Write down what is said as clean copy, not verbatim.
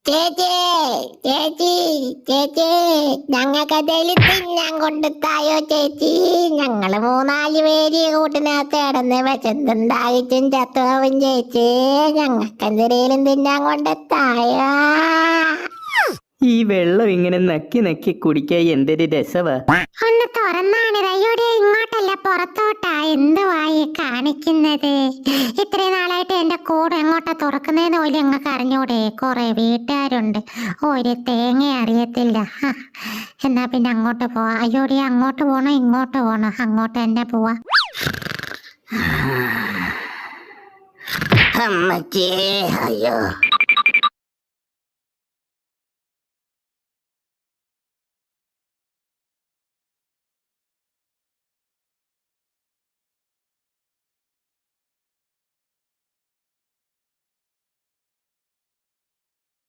ചേച്ചി ചേച്ചി ചേച്ചി ഞങ്ങൾക്ക് എന്തേലും തിന്നാൻ കൊണ്ടുത്തായോ ചേച്ചി. ഞങ്ങള് 3-4 പേര് കൂട്ടിനകത്ത് കിടന്ന് വിശന്നുണ്ടായിട്ടും ചത്തുപോവും ചേച്ചി. ഞങ്ങൾക്ക് എന്തേലും തിന്നാൻ കൊണ്ടുത്തായോ. ഈ വെള്ളം ഇങ്ങനെ നക്കി നക്കി കുടിക്കാൻ എന്തൊരു രസവാ. ഒന്ന് തുറന്നാണ് അയ്യോടെ, ഇങ്ങോട്ടല്ല പുറത്തോട്ടാ. എന്തുവായി കാണിക്കുന്നത്? ഇത്രയും നാളായിട്ട് എന്റെ കൂടെ എങ്ങോട്ടാ തുറക്കുന്നതെന്ന് പോലും ഞങ്ങൾക്ക് അറിഞ്ഞൂടെ. കുറെ വീട്ടുകാരുണ്ട്, ഒരു തേങ്ങ അറിയത്തില്ല. എന്നാ പിന്നെ അങ്ങോട്ട് പോവാ. അയ്യോടെ, അങ്ങോട്ട് പോണോ ഇങ്ങോട്ട് പോണോ? അങ്ങോട്ട് തന്നെ പോവാ. അമ്മച്ചേ, അയ്യോ